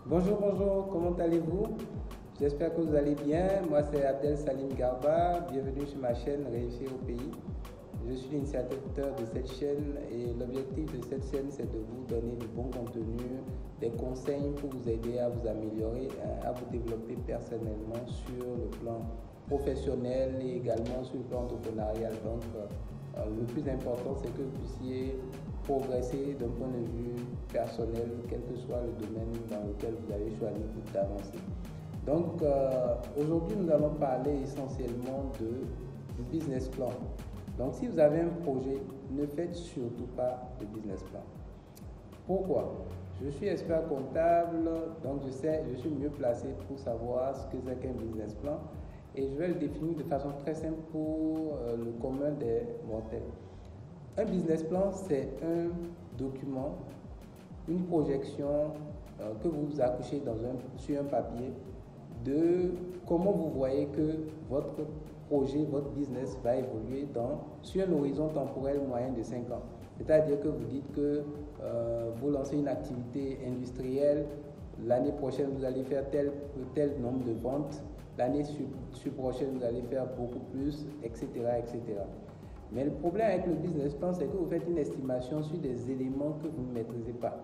Bonjour, comment allez-vous? J'espère que vous allez bien. Moi, c'est Abdel Salim Garba. Bienvenue sur ma chaîne Réussir au pays. Je suis l'initiateur de cette chaîne et l'objectif de cette chaîne, c'est de vous donner du bon contenu, des conseils pour vous aider à vous améliorer, à vous développer personnellement sur le plan professionnel et également sur le plan entrepreneurial. Donc, le plus important, c'est que vous puissiez progresser d'un point de vue personnel, quel que soit le domaine dans lequel vous avez choisi d'avancer. Donc, aujourd'hui, nous allons parler essentiellement du business plan. Donc, si vous avez un projet, ne faites surtout pas de business plan. Pourquoi? Je suis expert comptable, donc je suis mieux placé pour savoir ce que c'est qu'un business plan et je vais le définir de façon très simple pour le commun des mortels. Un business plan, c'est un document, une projection que vous accouchez sur un papier de comment vous voyez que votre projet, votre business va évoluer sur un horizon temporel moyen de 5 ans. C'est-à-dire que vous dites que vous lancez une activité industrielle, l'année prochaine vous allez faire tel nombre de ventes, l'année prochaine vous allez faire beaucoup plus, etc., etc. Mais le problème avec le business plan, c'est que vous faites une estimation sur des éléments que vous ne maîtrisez pas.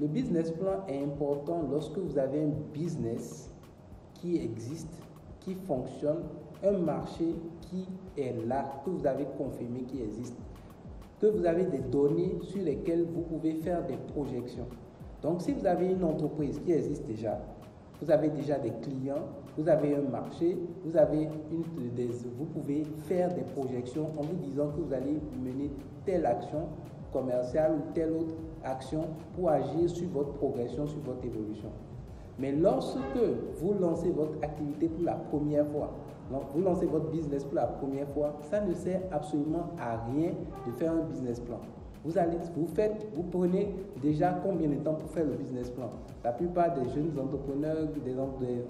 Le business plan est important lorsque vous avez un business qui existe, qui fonctionne, un marché qui est là, que vous avez confirmé qui existe, que vous avez des données sur lesquelles vous pouvez faire des projections. Donc, si vous avez une entreprise qui existe déjà, vous avez déjà des clients, vous avez un marché, vous pouvez faire des projections en vous disant que vous allez mener telle action commerciale ou telle autre action pour agir sur votre progression, sur votre évolution. Mais lorsque vous lancez votre activité pour la première fois, vous lancez votre business pour la première fois, ça ne sert absolument à rien de faire un business plan. Vous prenez déjà combien de temps pour faire le business plan? La plupart des jeunes entrepreneurs, des entrepreneurs,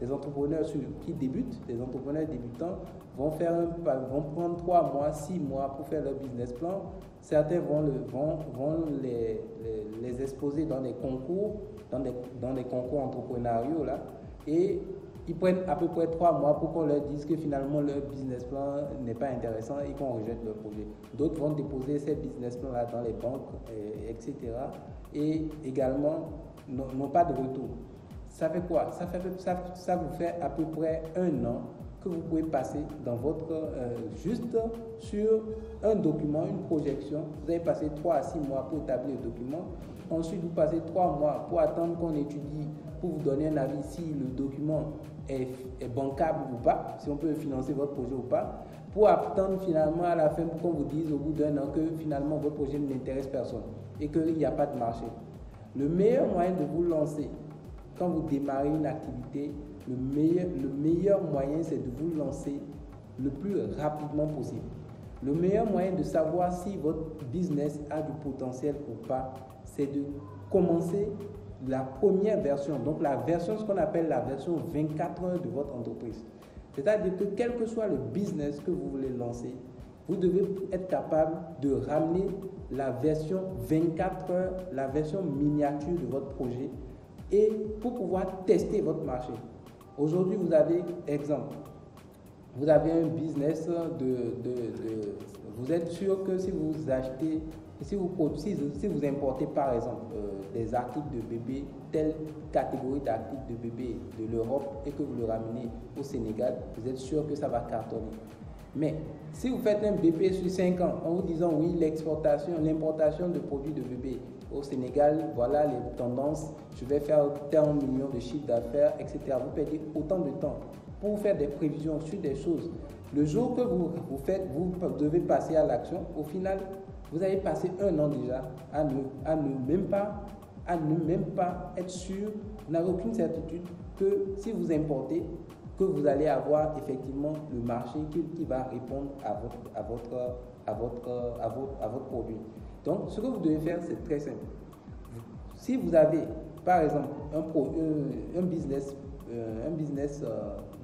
des entrepreneurs qui débutent, des entrepreneurs débutants, vont prendre 3 mois, 6 mois pour faire leur business plan. Certains vont les exposer dans des concours, dans des concours entrepreneuriaux là, et ils prennent à peu près 3 mois pour qu'on leur dise que finalement leur business plan n'est pas intéressant et qu'on rejette leur projet. D'autres vont déposer ces business plans là dans les banques, etc. Et également n'ont pas de retour. Ça fait quoi? Ça vous fait à peu près 1 an que vous pouvez passer dans juste sur un document, une projection. Vous avez passé 3 à 6 mois pour établir le document. Ensuite, vous passez 3 mois pour attendre qu'on étudie, pour vous donner un avis si le document est bancable ou pas, si on peut financer votre projet ou pas, pour attendre finalement à la fin pour qu'on vous dise au bout d'1 an que finalement votre projet n'intéresse personne et qu'il n'y a pas de marché. Le meilleur moyen de vous lancer quand vous démarrez une activité, le meilleur moyen, c'est de vous lancer le plus rapidement possible. Le meilleur moyen de savoir si votre business a du potentiel ou pas, c'est de commencer la première version, donc ce qu'on appelle la version 24 heures de votre entreprise. C'est-à-dire que quel que soit le business que vous voulez lancer, vous devez être capable de ramener la version 24 heures, la version miniature de votre projet, et pour pouvoir tester votre marché. Aujourd'hui, vous avez un business vous êtes sûr que si vous achetez, si vous importez par exemple des articles de bébé, telle catégorie d'articles de bébé de l'Europe et que vous le ramenez au Sénégal, vous êtes sûr que ça va cartonner. Mais si vous faites un BP sur 5 ans en vous disant oui, l'importation de produits de bébé au Sénégal, voilà les tendances, je vais faire tant de millions de chiffres d'affaires, etc. Vous perdez autant de temps pour faire des prévisions sur des choses. Le jour que vous devez passer à l'action, au final, vous avez passé 1 an déjà à ne même pas être sûr, vous n'avez aucune certitude que si vous importez, que vous allez avoir effectivement le marché qui va répondre à à votre produit. Donc, ce que vous devez faire, c'est très simple. Si vous avez, par exemple, un business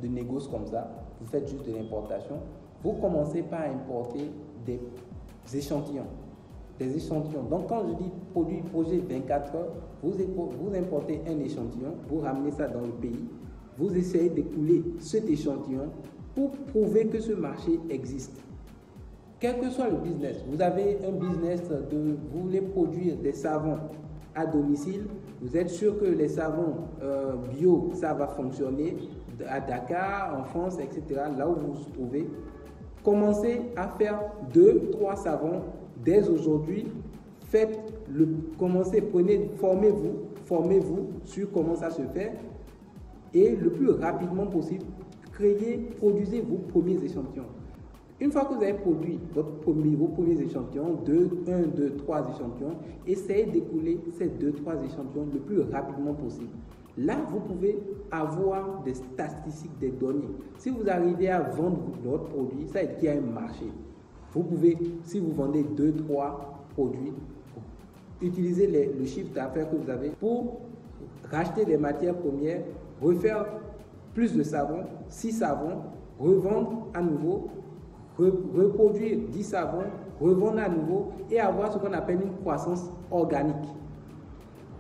de négoce comme ça, vous faites juste de l'importation, vous commencez par importer des échantillons. Donc, quand je dis projet 24 heures, vous importez un échantillon, vous ramenez ça dans le pays, vous essayez d'écouler cet échantillon pour prouver que ce marché existe. Quel que soit le business, vous avez un business vous voulez produire des savons à domicile, vous êtes sûr que les savons bio, ça va fonctionner à Dakar, en France, etc., là où vous vous trouvez. Commencez à faire 2-3 savons dès aujourd'hui. Formez-vous sur comment ça se fait et le plus rapidement possible, produisez vos premiers échantillons. Une fois que vous avez produit vos premiers échantillons, 1, 2, 3 échantillons, essayez d'écouler ces 2-3 échantillons le plus rapidement possible. Là, vous pouvez avoir des statistiques, des données. Si vous arrivez à vendre votre produit, ça veut dire qu'il y a un marché. Vous pouvez, si vous vendez 2-3 produits, utiliser le chiffre d'affaires que vous avez pour racheter des matières premières, refaire plus de savons, 6 savons, revendre à nouveau, reproduire 10 savons, revendre à nouveau et avoir ce qu'on appelle une croissance organique.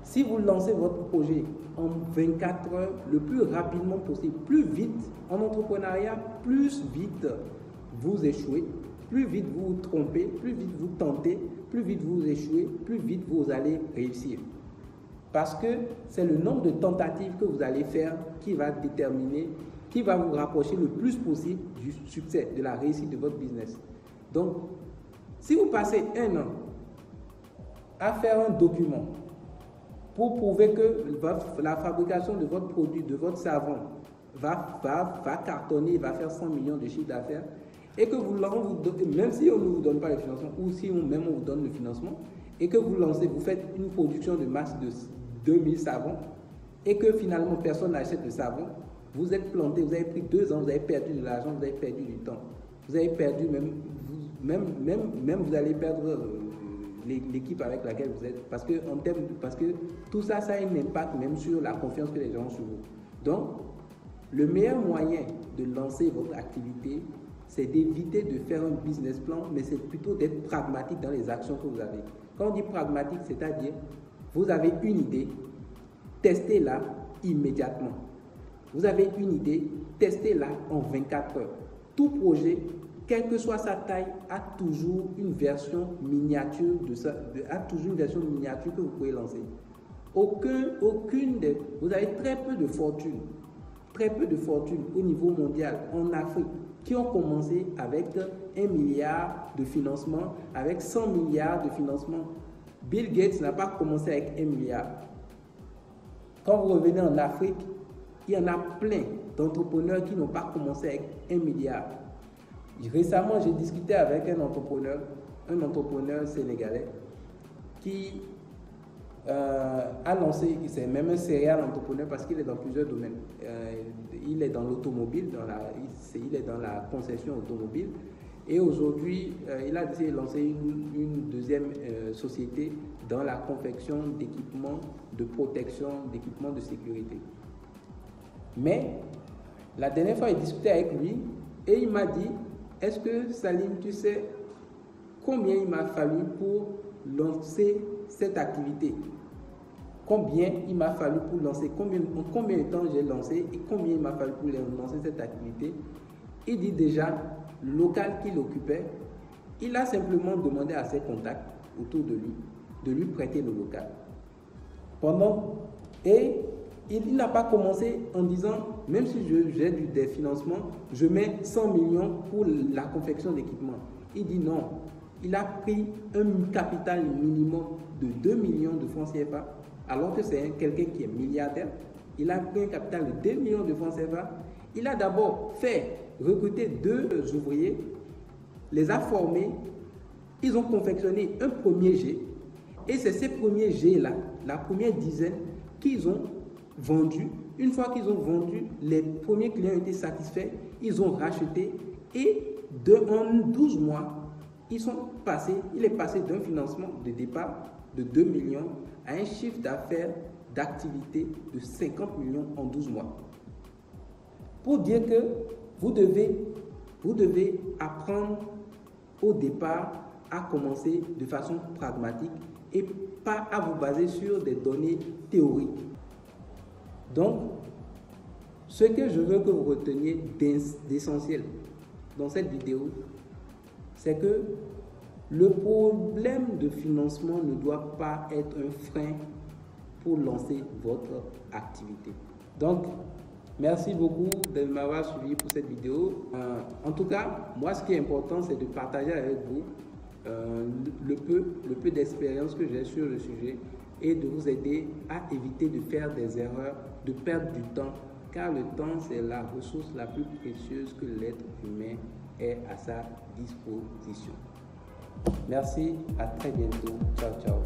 Si vous lancez votre projet en 24 heures, le plus rapidement possible, plus vite en entrepreneuriat, plus vite vous échouez, plus vite vous vous trompez, plus vite vous tentez, plus vite vous échouez, plus vite vous allez réussir. Parce que c'est le nombre de tentatives que vous allez faire qui va déterminer, qui va vous rapprocher le plus possible du succès, de la réussite de votre business. Donc, si vous passez 1 an à faire un document pour prouver que la fabrication de votre produit, de votre savon, va cartonner, va faire 100 millions de chiffre d'affaires, et que même si on ne vous donne pas le financement, ou si même on vous donne le financement, et que vous faites une production de masse de 2000 savons, et que finalement personne n'achète le savon, vous êtes planté, vous avez pris 2 ans, vous avez perdu de l'argent, vous avez perdu du temps. Vous avez perdu vous allez perdre l'équipe avec laquelle vous êtes. Parce que tout ça, ça a un impact même sur la confiance que les gens ont sur vous. Donc, le meilleur moyen de lancer votre activité, c'est d'éviter de faire un business plan, mais c'est plutôt d'être pragmatique dans les actions que vous avez. Quand on dit pragmatique, c'est-à-dire, vous avez une idée, testez-la immédiatement. Vous avez une idée, testez-la en 24 heures. Tout projet, quelle que soit sa taille, a toujours une version miniature que vous pouvez lancer. Vous avez très peu de fortune au niveau mondial, en Afrique, qui ont commencé avec 1 milliard de financement, avec 100 milliards de financement. Bill Gates n'a pas commencé avec 1 milliard. Quand vous revenez en Afrique, il y en a plein d'entrepreneurs qui n'ont pas commencé avec 1 milliard. Récemment, j'ai discuté avec un entrepreneur sénégalais qui a lancé, c'est même un serial entrepreneur parce qu'il est dans plusieurs domaines. Il est dans l'automobile, il est dans la concession automobile. Et aujourd'hui, il a décidé de lancer une deuxième société dans la confection d'équipements de protection, d'équipements de sécurité. Mais la dernière fois, j'ai discuté avec lui et il m'a dit, est-ce que Salim, tu sais combien il m'a fallu pour lancer cette activité? Combien il m'a fallu pour lancer, combien de temps j'ai lancé et combien il m'a fallu pour lancer cette activité? Il dit déjà, le local qu'il occupait, il a simplement demandé à ses contacts autour de lui de lui prêter le local. Il n'a pas commencé en disant, même si j'ai des financements, je mets 100 millions pour la confection d'équipements. Il dit non. Il a pris un capital minimum de 2 millions de francs CFA, alors que c'est quelqu'un qui est milliardaire. Il a pris un capital de 2 millions de francs CFA. Il a d'abord recruter 2 ouvriers, les a formés, ils ont confectionné un premier jet, et c'est ces premiers jets-là, la première dizaine, qu'ils ont vendu. Une fois qu'ils ont vendu, les premiers clients étaient satisfaits, ils ont racheté, et en 12 mois, il est passé d'un financement de départ de 2 millions à un chiffre d'affaires d'activité de 50 millions en 12 mois. Pour dire que vous devez apprendre au départ à commencer de façon pragmatique et pas à vous baser sur des données théoriques. Donc, ce que je veux que vous reteniez d'essentiel dans cette vidéo, c'est que le problème de financement ne doit pas être un frein pour lancer votre activité. Donc, merci beaucoup de m'avoir suivi pour cette vidéo. En tout cas, moi, ce qui est important, c'est de partager avec vous le peu d'expérience que j'ai sur le sujet et de vous aider à éviter de faire des erreurs, de perdre du temps, car le temps, c'est la ressource la plus précieuse que l'être humain ait à sa disposition. Merci, à très bientôt. Ciao, ciao.